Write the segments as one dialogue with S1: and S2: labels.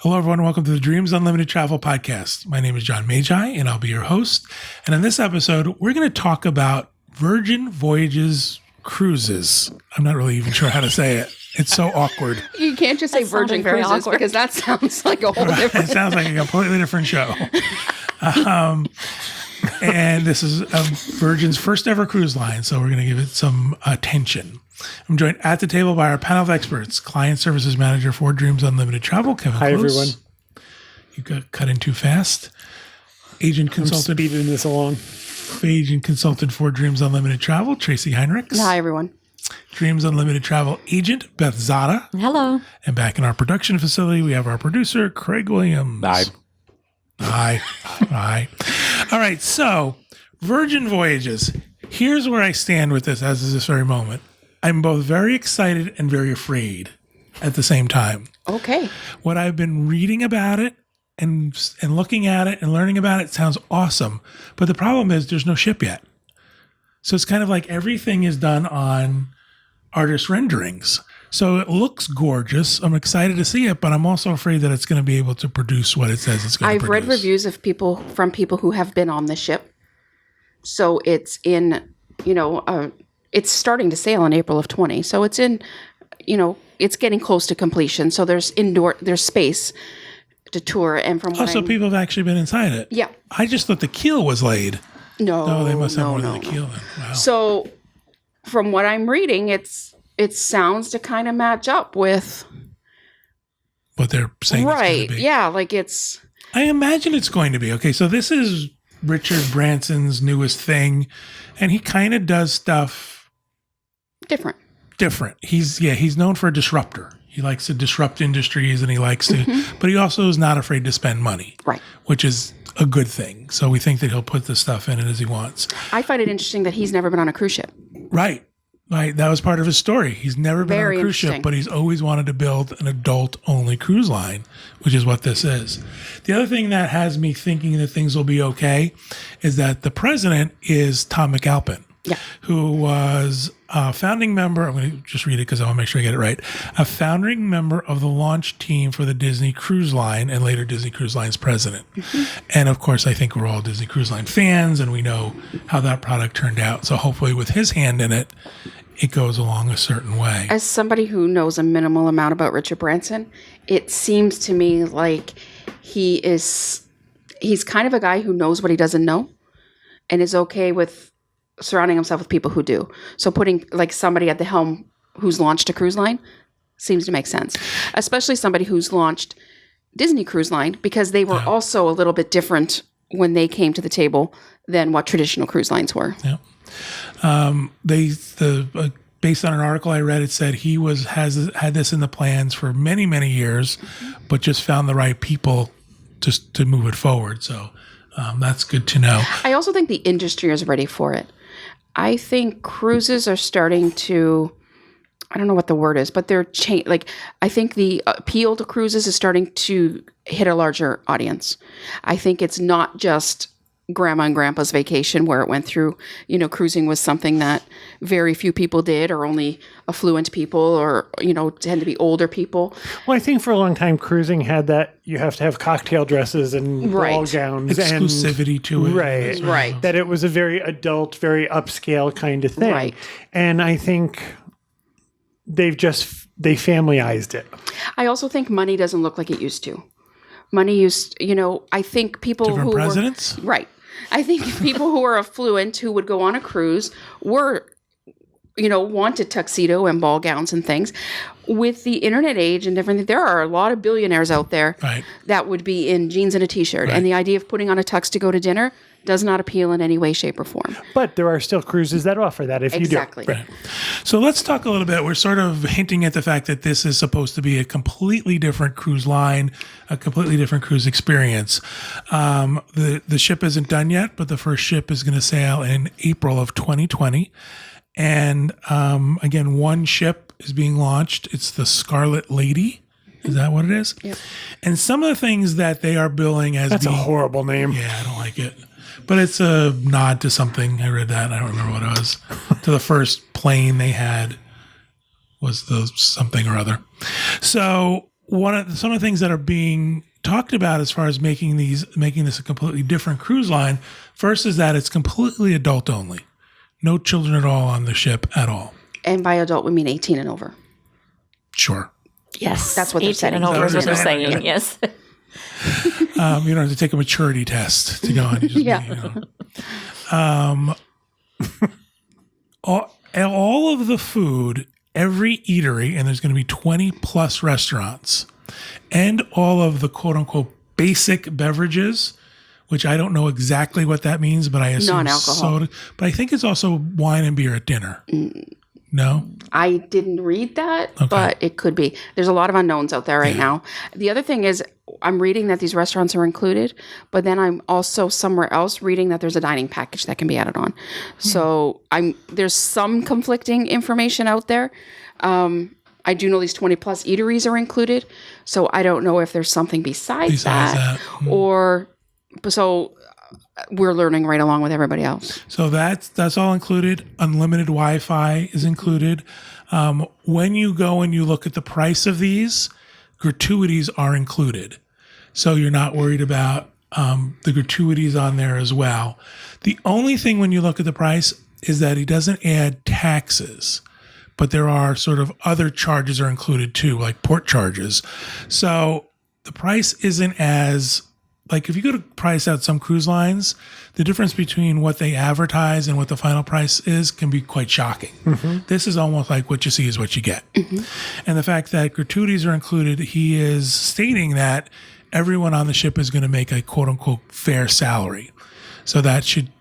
S1: Hello, everyone. Welcome to the Dreams Unlimited Travel Podcast. My name is John Magi, and I'll be your host. And in this episode, we're going to talk about Virgin Voyages cruises. I'm not really even sure how to say it. It's so awkward.
S2: You can't just say Virgin Cruises because that sounds like a whole different...
S1: It sounds like a completely different show. And this is Virgin's first ever cruise line, so we're going to give it some attention. I'm joined at the table by our panel of experts, Client Services Manager for Dreams Unlimited Travel, Kevin
S3: Hi,
S1: Close.
S3: everyone.
S1: You got cut in too fast. Agent Consultant.
S3: I'm speeding this along.
S1: Agent Consultant for Dreams Unlimited Travel, Tracy Heinrichs.
S2: Hi, everyone.
S1: Dreams Unlimited Travel Agent, Beth Zada.
S4: Hello.
S1: And back in our production facility, we have our producer, Craig Williams. Hi. All right, so Virgin Voyages. Here's where I stand with this as of this very moment. I'm both very excited and very afraid at the same time.
S2: Okay.
S1: What I've been reading about it and looking at it and learning about it sounds awesome. But the problem is there's no ship yet. So it's kind of like everything is done on artist renderings. So it looks gorgeous. I'm excited to see it, but I'm also afraid that it's going to be able to produce what it says it's going to produce.
S2: I've read reviews of people who have been on the ship. So it's in, it's starting to sail in April of 20. So it's in, it's getting close to completion. So there's space to tour. And from
S1: also, people have actually been inside it.
S2: Yeah.
S1: I just thought the keel was laid.
S2: No,
S1: they must have more than the keel then. Wow.
S2: So from what I'm reading, it sounds to kind of match up with
S1: what they're saying.
S2: Right.
S1: It's going to be.
S2: Yeah. Like it's.
S1: I imagine it's going to be. Okay. So this is Richard Branson's newest thing. And he kind of does stuff
S2: Different.
S1: He's known for a disruptor. He likes to disrupt industries and he likes to, but he also is not afraid to spend money.
S2: Right.
S1: Which is a good thing. So we think that he'll put the stuff in it as he wants.
S2: I find it interesting that he's never been on a cruise ship.
S1: Right. That was part of his story. He's never been
S2: Very
S1: on a cruise ship, but he's always wanted to build an adult-only cruise line, which is what this is. The other thing that has me thinking that things will be okay is that the president is Tom McAlpin, who was a founding member. I'm going to just read it because I want to make sure I get it right. A founding member of the launch team for the Disney Cruise Line and later Disney Cruise Line's president. And of course, I think we're all Disney Cruise Line fans and we know how that product turned out. So hopefully with his hand in it, it goes along a certain way.
S2: As somebody who knows a minimal amount about Richard Branson, it seems to me like he's kind of a guy who knows what he doesn't know and is okay with surrounding himself with people who do. So putting like somebody at the helm who's launched a cruise line seems to make sense, especially somebody who's launched Disney Cruise Line because they were also a little bit different when they came to the table than what traditional cruise lines were.
S1: Yeah. Based on an article I read, it said he had this in the plans for many, many years, but just found the right people just to move it forward. So that's good to know.
S2: I also think the industry is ready for it. I think cruises are starting to, I don't know what the word is, but they're I think the appeal to cruises is starting to hit a larger audience. I think it's not just grandma and grandpa's vacation where it went through, cruising was something that very few people did or only affluent people or, tend to be older people.
S3: Well, I think for a long time, cruising had that you have to have cocktail dresses and ball gowns.
S1: Exclusivity to it.
S2: Right.
S3: That it was a very adult, very upscale kind of thing.
S2: Right.
S3: And I think they familyized it.
S2: I also think money doesn't look like it used to. I think people
S1: Different
S2: who
S1: presidents?
S2: Right. I think people who are affluent who would go on a cruise were, wanted tuxedo and ball gowns and things. With the internet age and different, there are a lot of billionaires out there that would be in jeans and a t-shirt. And the idea of putting on a tux to go to dinner does not appeal in any way, shape, or form.
S3: But there are still cruises that offer that if you do.
S1: Right. So let's talk a little bit. We're sort of hinting at the fact that this is supposed to be a completely different cruise line, a completely different cruise experience. The ship isn't done yet, but the first ship is going to sail in April of 2020. And again, one ship is being launched. It's the Scarlet Lady. Is that what it is?
S2: Yep.
S1: And some of the things that they are billing as
S3: That's a horrible name.
S1: Yeah, I don't like it. But it's a nod to something. I read that. I don't remember what it was. To the first plane they had was the something or other. So some of the things that are being talked about as far as making this a completely different cruise line, first is that it's completely adult only. No children at all on the ship at all.
S2: And by adult, we mean 18 and over.
S1: Sure.
S4: Yes.
S2: That's what they're
S4: 18
S2: saying.
S4: and over is what they're
S1: Yeah.
S4: saying, yes.
S1: You don't have to take a maturity test to go on. You just,
S2: Yeah.
S1: all of the food, every eatery, and there's going to be 20 plus restaurants, and all of the quote unquote basic beverages, which I don't know exactly what that means, but I assume
S2: Non-alcohol.
S1: soda. But I think it's also wine and beer at dinner. No?
S2: I didn't read that, but it could be. There's a lot of unknowns out there right now. The other thing is I'm reading that these restaurants are included, but then I'm also somewhere else reading that there's a dining package that can be added on. So there's some conflicting information out there. I do know these 20 plus eateries are included, so I don't know if there's something besides that. Or so we're learning right along with everybody else.
S1: So that's all included. Unlimited Wi-Fi is included. When you go and you look at the price of these, gratuities are included. So you're not worried about the gratuities on there as well. The only thing when you look at the price is that he doesn't add taxes, but there are sort of other charges are included too, like port charges. So the price isn't as, like if you go to price out some cruise lines, the difference between what they advertise and what the final price is can be quite shocking. This is almost like what you see is what you get. And the fact that gratuities are included, he is stating that everyone on the ship is going to make a quote unquote fair salary. So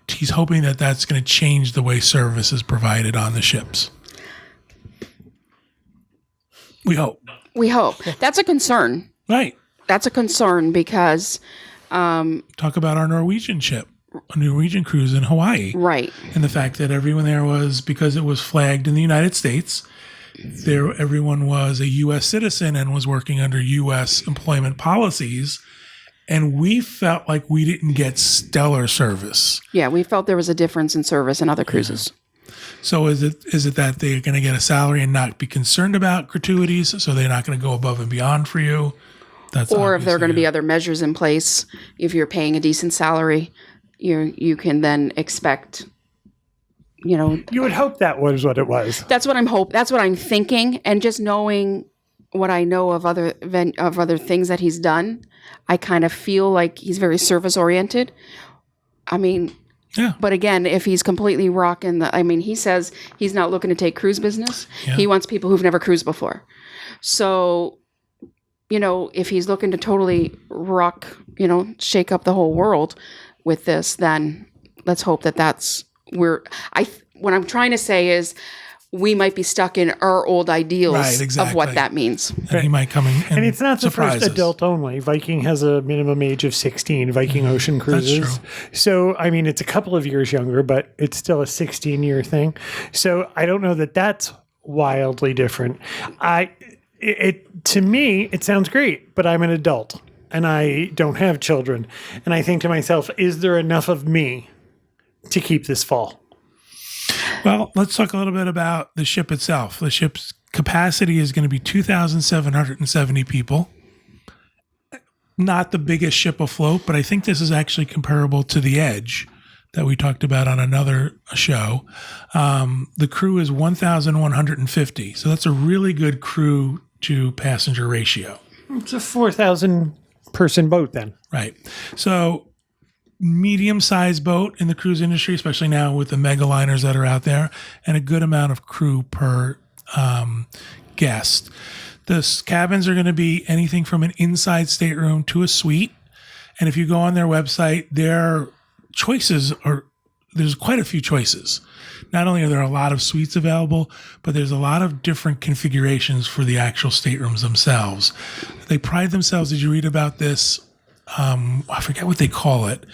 S1: he's hoping that that's going to change the way service is provided on the ships. We hope.
S2: That's a concern.
S1: Right.
S2: That's a concern because
S1: Talk about our Norwegian ship, a Norwegian cruise in Hawaii.
S2: right.
S1: And the fact that everyone there was, because it was flagged in the United States, everyone was a U.S. citizen and was working under U.S. employment policies. And we felt like we didn't get stellar service.
S2: Yeah, we felt there was a difference in service in other cruises.
S1: So is it that they're going to get a salary and not be concerned about gratuities, so they're not going to go above and beyond for you? That's
S2: Or if there are going to
S1: obviously
S2: be other measures in place, if you're paying a decent salary, you can then expect,
S3: You would hope that was what it was.
S2: That's what I'm thinking, and just knowing what I know of other things that he's done, I kind of feel like he's very service oriented. I mean,
S1: Yeah.
S2: but again, if he's completely rocking he says he's not looking to take cruise business.
S1: Yeah.
S2: He wants people who've never cruised before. So, if he's looking to totally rock, shake up the whole world with this, then let's hope that's what I'm trying to say is we might be stuck in our old ideals
S1: Right, exactly.
S2: of what that means.
S1: And he might come in
S3: And it's not the
S1: surprise
S3: first
S1: us.
S3: adult only. Viking has a minimum age of 16, Viking Ocean Cruises.
S1: true.
S3: So, it's a couple of years younger, but it's still a 16-year thing. So I don't know that that's wildly different. To me, it sounds great, but I'm an adult and I don't have children. And I think to myself, is there enough of me to keep this fall?
S1: Well, let's talk a little bit about the ship itself. The ship's capacity is going to be 2,770 people. Not the biggest ship afloat, but I think this is actually comparable to the Edge that we talked about on another show. The crew is 1,150. So that's a really good crew to passenger ratio.
S3: It's a 4,000 person boat then.
S1: Right. So medium-sized boat in the cruise industry, especially now with the mega liners that are out there, and a good amount of crew per guest. The cabins are going to be anything from an inside stateroom to a suite. And if you go on their website, their choices there's quite a few choices. Not only are there a lot of suites available, but there's a lot of different configurations for the actual staterooms themselves. They pride themselves, did you read about this? I forget what they call it.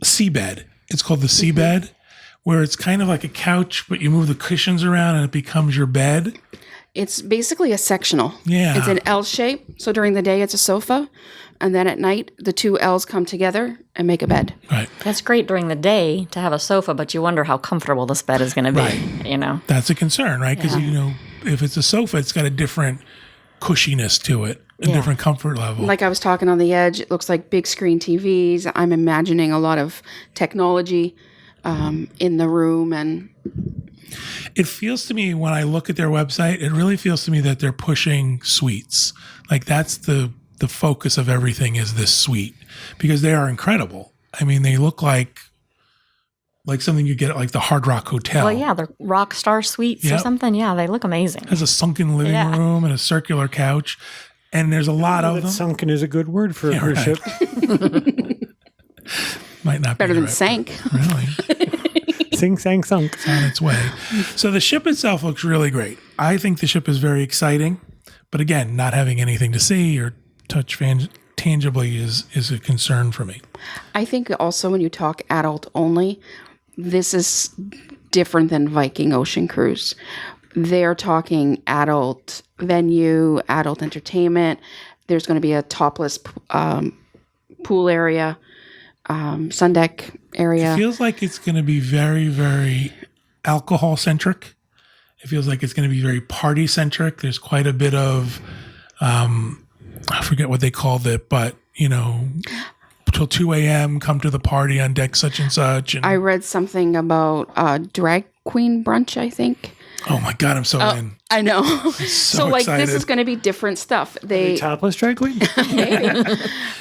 S1: Seabed. It's called the seabed, where it's kind of like a couch, but you move the cushions around and it becomes your bed.
S2: It's basically a sectional.
S1: Yeah.
S2: It's an L shape. So during the day, it's a sofa. And then at night, the two L's come together and make a bed.
S1: Right.
S4: That's great during the day to have a sofa, but you wonder how comfortable this bed is going to be,
S1: Right. That's a concern, right? Because, if it's a sofa, it's got a different cushiness to it. a different comfort level.
S2: Like I was talking on the edge, it looks like big screen TVs. I'm imagining a lot of technology in the room, and
S1: It feels to me when I look at their website, it really feels to me that they're pushing suites. Like that's the focus of everything is this suite because they are incredible. I mean, they look like something you get at like the Hard Rock Hotel.
S4: Well, yeah, the rock star suites or
S1: Yep.
S4: something. Yeah, they look amazing.
S1: It has a sunken living
S4: Yeah.
S1: room and a circular couch. And there's a lot of
S3: That
S1: them.
S3: sunken is a good word for a cruise
S1: right.
S3: ship.
S1: Might not
S2: better
S1: be
S2: than
S1: right,
S2: sank.
S1: but Really,
S3: Sing, sang, sunk.
S1: it's on its way. So the ship itself looks really great. I think the ship is very exciting. But again, not having anything to see or touch tangibly is a concern for me.
S2: I think also when you talk adult only, this is different than Viking Ocean Cruise. They're talking adult venue, adult entertainment. There's going to be a topless pool area, sun deck area.
S1: It feels like it's going to be very, very alcohol centric. It feels like it's going to be very party centric. There's quite a bit of, I forget what they called it, but till 2 a.m. come to the party on deck such and such. And
S2: I read something about drag queen brunch, I think.
S1: oh my God, I'm so in.
S2: I know.
S1: So
S2: like
S1: excited.
S2: this is going to be different stuff.
S3: Topless drag queen?
S2: I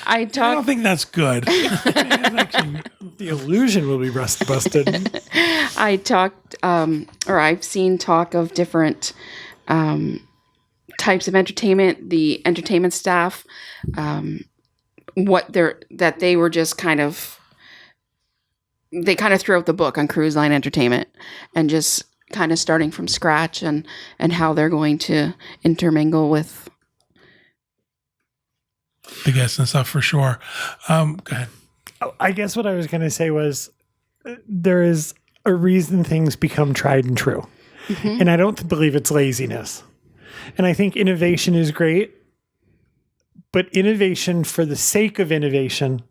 S1: I don't
S2: talked
S1: think that's good. It's actually-
S3: The illusion will be busted.
S2: I talked or I've seen talk of different types of entertainment, the entertainment staff, that they were just they kind of threw out the book on cruise line entertainment and just kind of starting from scratch and how they're going to intermingle with.
S1: the guests and stuff for sure. Go ahead.
S3: I guess what I was going to say was there is a reason things become tried and true.
S2: Mm-hmm.
S3: And I don't believe it's laziness. And I think innovation is great, but innovation for the sake of innovation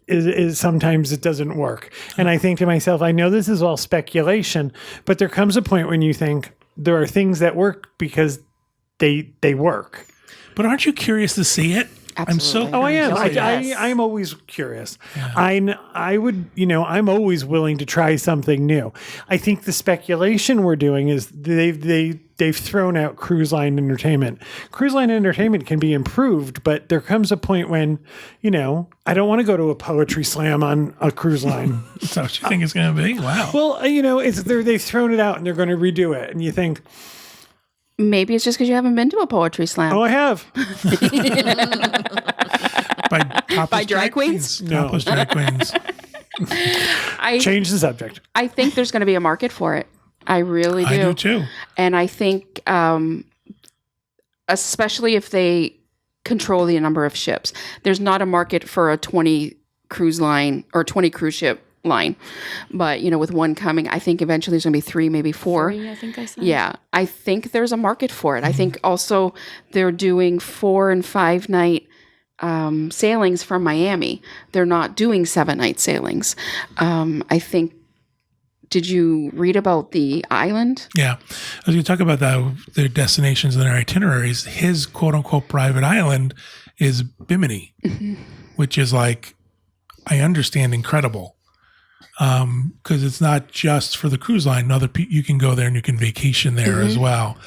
S3: is sometimes it doesn't work. And I think to myself, I know this is all speculation, but there comes a point when you think there are things that work because they work.
S1: But aren't you curious to see it? I'm so
S2: Absolutely.
S3: Oh, I am.
S4: Yes.
S3: I'm always curious. I would, I'm always willing to try something new. I think the speculation we're doing is they've thrown out cruise line entertainment. Cruise line entertainment can be improved, but there comes a point when, I don't want to go to a poetry slam on a cruise line.
S1: Is that what you think it's going to be? Wow.
S3: Well, they've thrown it out and they're going to redo it, and you think,
S2: Maybe it's just because you haven't been to a poetry slam.
S3: oh, I have.
S1: By topless
S2: drag queens?
S3: No.
S1: Topless drag queens.
S3: Change the subject.
S2: I think there's going to be a market for it. I really do.
S1: I do too.
S2: And I think, especially if they control the number of ships, there's not a market for a 20 cruise line or 20 cruise ship line. But, with one coming, I think eventually there's going to be 3, maybe 4.
S4: 3, I think I said.
S2: Yeah, I think there's a market for it. I think also they're doing 4 and 5 night sailings from Miami. They're not doing 7-night sailings. I think. Did you read about the island?
S1: Yeah. I was going to talk about their destinations and their itineraries. His quote unquote private island is Bimini, which is like, I understand, incredible. Because it's not just for the cruise line. You can go there and you can vacation there as well.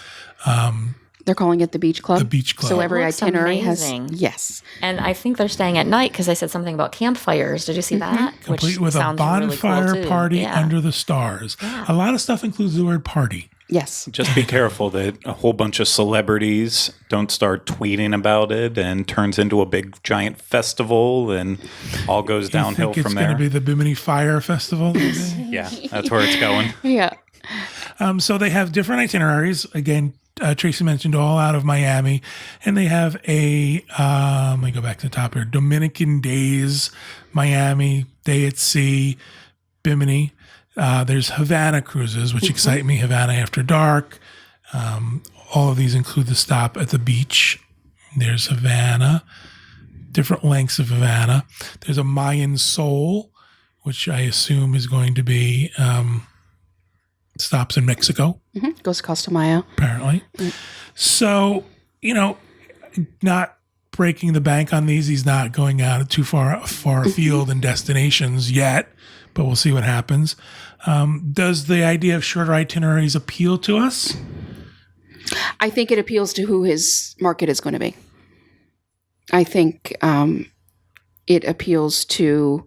S2: They're calling it the Beach Club.
S1: The Beach Club.
S2: So every
S4: Looks
S2: itinerary
S4: amazing.
S2: has yes.
S4: And I think they're staying at night because they said something about campfires. Did you see that?
S1: Complete with a
S4: sounds really cool,
S1: bonfire
S4: too.
S1: party
S4: Yeah.
S1: under the stars. A lot of stuff includes the word party.
S2: Yes.
S5: Just be careful that a whole bunch of celebrities don't start tweeting about it and turns into a big giant festival and all goes downhill
S1: You think
S5: from
S1: it's going
S5: there.
S1: to be the Bimini Fire Festival?
S5: Yeah, that's where it's going.
S2: Yeah.
S1: So they have different itineraries. Again, Tracy mentioned all out of Miami. And they have let me go back to the top here, Dominican Days, Miami, Day at Sea, Bimini. There's Havana cruises, which excite me, Havana After Dark. All of these include the stop at the beach. There's Havana, different lengths of Havana. There's a Mayan Soul, which I assume is going to be stops in Mexico,
S2: Goes to Costa Maya.
S1: apparently. So, not breaking the bank on these. He's not going out too far afield in destinations yet, but we'll see what happens. Does the idea of shorter itineraries appeal to us?
S2: I think it appeals to who his market is going to be. I think it appeals to,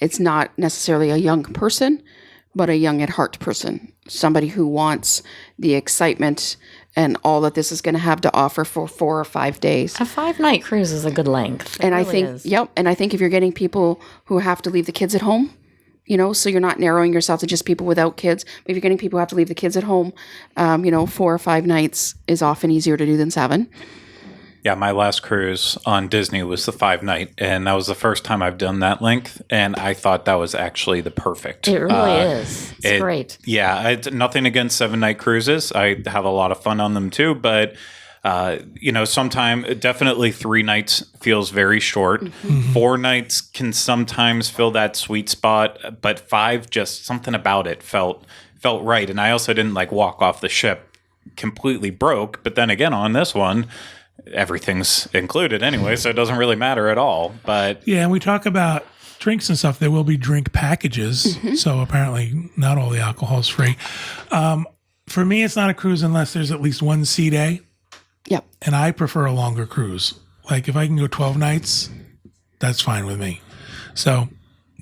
S2: it's not necessarily a young person, but a young at heart person. Somebody who wants the excitement and all that this is going to have to offer for 4 or 5 days.
S4: A 5-night cruise is a good length.
S2: And I think, and I think if you're getting people who have to leave the kids at home, so you're not narrowing yourself to just people without kids, but if you're getting people who have to leave the kids at home, 4 or 5 nights is often easier to do than 7.
S5: Yeah, my last cruise on Disney was the 5-night, and that was the first time I've done that length, and I thought that was actually the perfect.
S4: It really is. It's great.
S5: Yeah, it's nothing against 7-night cruises. I have a lot of fun on them too, but sometimes definitely 3 nights feels very short. Mm-hmm. 4 nights can sometimes fill that sweet spot, but 5, just something about it felt right. And I also didn't walk off the ship completely broke, but then again on this one, everything's included anyway, so it doesn't really matter at all. But
S1: yeah, and we talk about drinks and stuff. There will be drink packages, so apparently not all the alcohol is free. For me, it's not a cruise unless there's at least 1 sea day.
S2: Yep.
S1: And I prefer a longer cruise. Like if I can go 12 nights, that's fine with me. So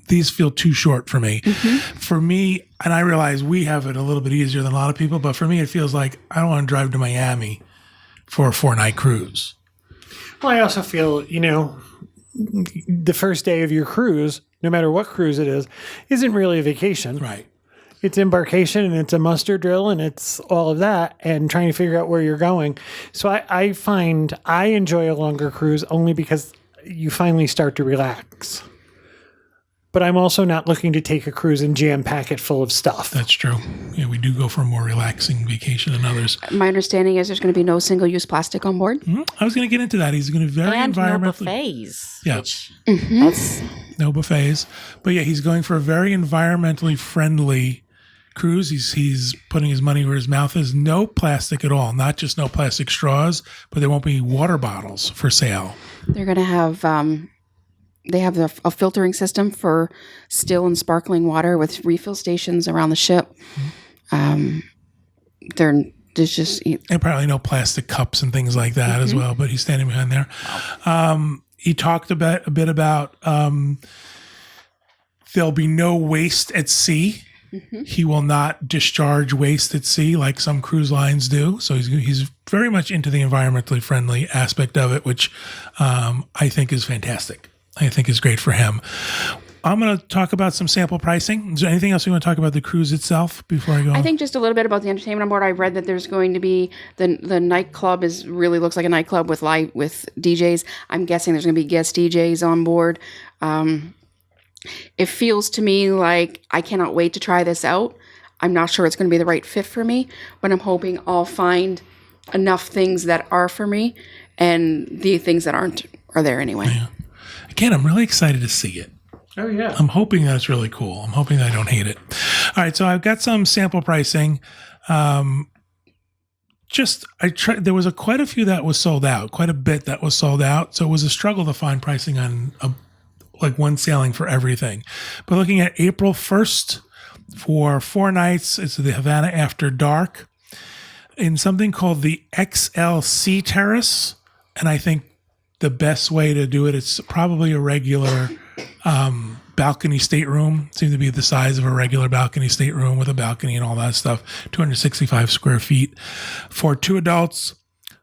S1: these feel too short for me. Mm-hmm. For me, and I realize we have it a little bit easier than a lot of people, but for me, it feels like I don't want to drive to Miami for a 4-night cruise.
S3: Well, I also feel, the first day of your cruise, no matter what cruise it is, isn't really a vacation.
S1: Right.
S3: It's embarkation and it's a muster drill and it's all of that and trying to figure out where you're going. So I find I enjoy a longer cruise only because you finally start to relax. But I'm also not looking to take a cruise and jam pack it full of stuff.
S1: That's true. Yeah, we do go for a more relaxing vacation than others.
S2: My understanding is there's going to be no single-use plastic on board.
S1: Mm-hmm. I was going to get into that. He's going to be very
S4: and
S1: environmentally...
S4: no buffets.
S1: Yeah.
S4: That's
S1: no buffets. But yeah, he's going for a very environmentally friendly cruise. He's putting his money where his mouth is. No plastic at all. Not just no plastic straws, but there won't be water bottles for sale.
S2: They're going to have... They have a filtering system for still and sparkling water with refill stations around the ship. There's just...
S1: And probably no plastic cups and things like that as well, but he's standing behind there. He talked a bit about there'll be no waste at sea. Mm-hmm. He will not discharge waste at sea like some cruise lines do. So he's very much into the environmentally friendly aspect of it, which I think is fantastic. I think is great for him. I'm going to talk about some sample pricing. Is there anything else you want to talk about the cruise itself before I go?
S2: I think just a little bit about the entertainment on board. I read that there's going to be the nightclub really looks like a nightclub with DJs. I'm guessing there's going to be guest DJs on board. It feels to me like I cannot wait to try this out. I'm not sure it's going to be the right fit for me, but I'm hoping I'll find enough things that are for me, and the things that aren't are there anyway.
S1: Yeah. Again, I'm really excited to see it.
S3: Oh, yeah.
S1: I'm hoping that it's really cool. I'm hoping that I don't hate it. All right, so I've got some sample pricing. There was quite a few that was sold out, quite a bit that was sold out. So it was a struggle to find pricing on one sailing for everything. But looking at April 1st for 4 nights, it's the Havana After Dark in something called the XLC Terrace. And I think the best way to do it, it's probably a regular balcony stateroom. Seemed to be the size of a regular balcony stateroom with a balcony and all that stuff. 265 square feet for 2 adults,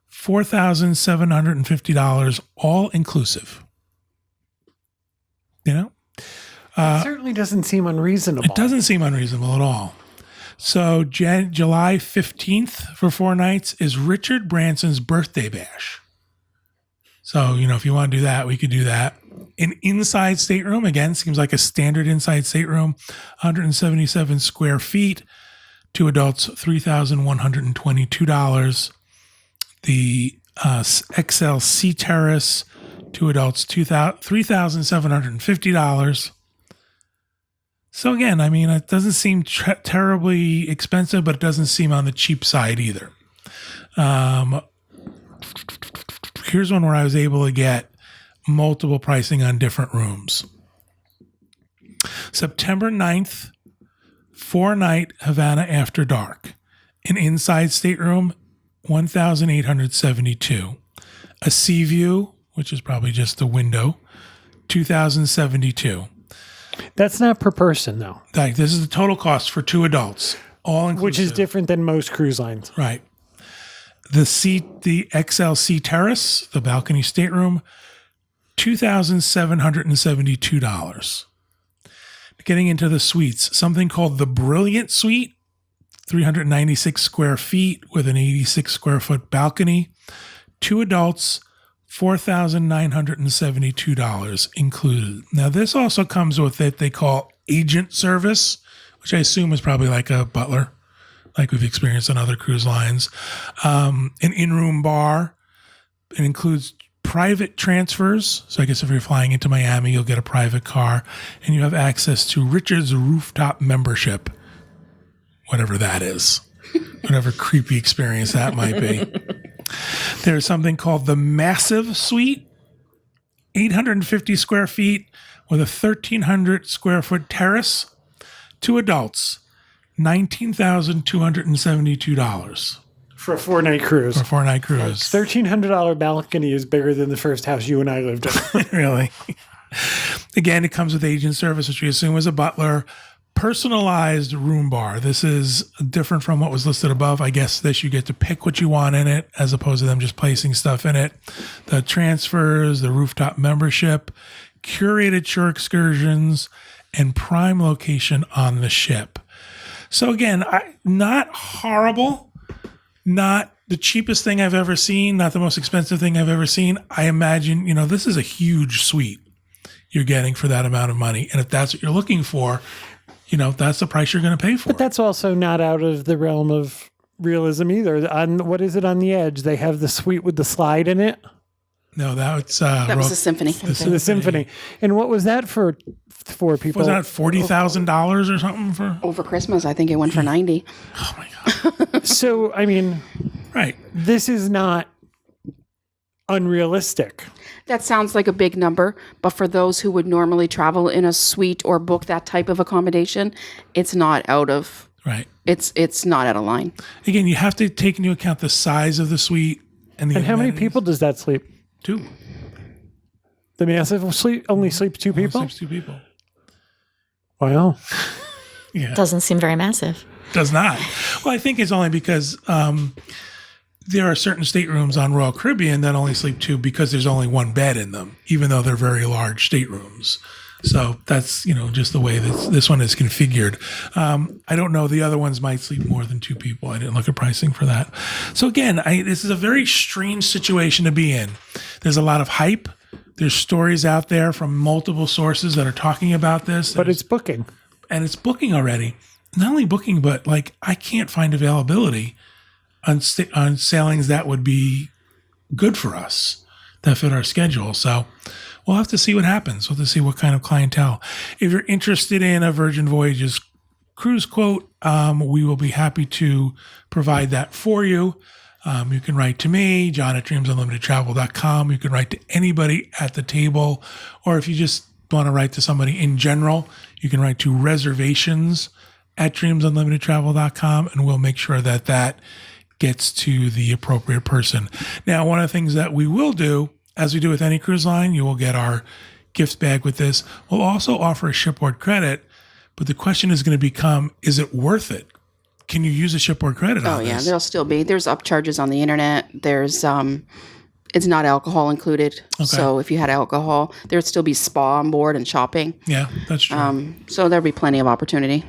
S1: $4,750, all inclusive.
S3: It certainly doesn't seem unreasonable.
S1: It doesn't seem unreasonable at all. So July 15th for 4 nights is Richard Branson's birthday bash. So, if you want to do that, we could do that. An inside stateroom, again, seems like a standard inside stateroom, 177 square feet, 2 adults, $3,122. The XLC Terrace, 2 adults, $3,750. So again, it doesn't seem terribly expensive, but it doesn't seem on the cheap side either. here's one where I was able to get multiple pricing on different rooms. September 9th, 4-night Havana After Dark. An inside stateroom, $1,872. A sea view, which is probably just a window, $2,072.
S3: That's not per person, though.
S1: Like, this is the total cost for 2 adults, all inclusive.
S3: Which is different than most cruise lines.
S1: Right. The XLC Terrace, the balcony stateroom, $2,772. Getting into the suites, something called the Brilliant Suite, 396 square feet with an 86 square foot balcony. 2 adults, $4,972 included. Now, this also comes with what they call agent service, which I assume is probably like a butler, like we've experienced on other cruise lines. An in-room bar. It includes private transfers. So I guess if you're flying into Miami, you'll get a private car. And you have access to Richard's rooftop membership, whatever that is. Whatever creepy experience that might be. There's something called the Massive Suite, 850 square feet with a 1,300 square foot terrace. 2 adults, $19,272
S3: For a 4-night cruise.
S1: for a 4-night cruise.
S3: $1,300 balcony is bigger than the first house you and I lived in.
S1: Really? Again, it comes with agent service, which we assume is a butler. Personalized room bar. This is different from what was listed above. I guess this, you get to pick what you want in it as opposed to them just placing stuff in it. The transfers, the rooftop membership, curated shore excursions, and prime location on the ship. So again, not horrible, not the cheapest thing I've ever seen, not the most expensive thing I've ever seen. I imagine, this is a huge suite you're getting for that amount of money. And if that's what you're looking for, that's the price you're going to pay for.
S3: But that's also not out of the realm of realism either. What is it on the edge? They have the suite with the slide in it.
S1: No, that's
S2: That was the Symphony.
S3: The Symphony. And what was that for 4 people?
S1: Was that $40,000 or something for?
S2: Over Christmas, I think it went for 90.
S1: Oh my God!
S3: So,
S1: Right.
S3: This is not unrealistic.
S2: That sounds like a big number, but for those who would normally travel in a suite or book that type of accommodation, it's not out of
S1: Right.
S2: It's not out of line.
S1: Again, you have to take into account the size of the suite and the.
S3: And how many
S1: amenities.
S3: people does that sleep?
S1: 2.
S3: The Massive sleep only sleeps 2 people?
S1: Sleeps 2 people.
S3: Wow.
S1: Yeah.
S4: Doesn't seem very massive.
S1: Does not. Well, I think it's only because there are certain staterooms on Royal Caribbean that only sleep 2 because there's only 1 bed in them, even though they're very large staterooms. So that's, just the way this one is configured. I don't know. The other ones might sleep more than 2 people. I didn't look at pricing for that. So again, this is a very strange situation to be in. There's a lot of hype. There's stories out there from multiple sources that are talking about this.
S3: But it's booking.
S1: And it's booking already. Not only booking, but I can't find availability on sailings that would be good for us, that fit our schedule. So we'll have to see what happens. We'll have to see what kind of clientele. If you're interested in a Virgin Voyages cruise quote, we will be happy to provide that for you. You can write to me, john@dreamsunlimitedtravel.com. You can write to anybody at the table, or if you just want to write to somebody in general, you can write to reservations@dreamsunlimitedtravel.com, and we'll make sure that gets to the appropriate person. Now, one of the things that we will do, as we do with any cruise line, you will get our gift bag with this. We'll also offer a shipboard credit, but the question is going to become, is it worth it? Can you use a shipboard credit on this?
S2: There'll still be. There's upcharges on the internet. There's it's not alcohol included.
S1: Okay.
S2: So if you had alcohol, there'd still be spa on board and shopping.
S1: Yeah, that's true.
S2: So there'll be plenty of opportunity.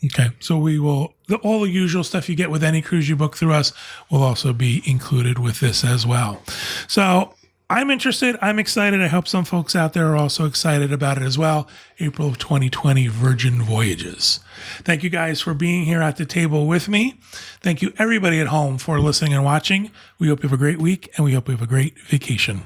S1: Okay, so we will, all the usual stuff you get with any cruise you book through us will also be included with this as well. So I'm interested. I'm excited. I hope some folks out there are also excited about it as well. April of 2020, Virgin Voyages. Thank you guys for being here at the table with me. Thank you everybody at home for listening and watching. We hope you have a great week, and we hope you have a great vacation.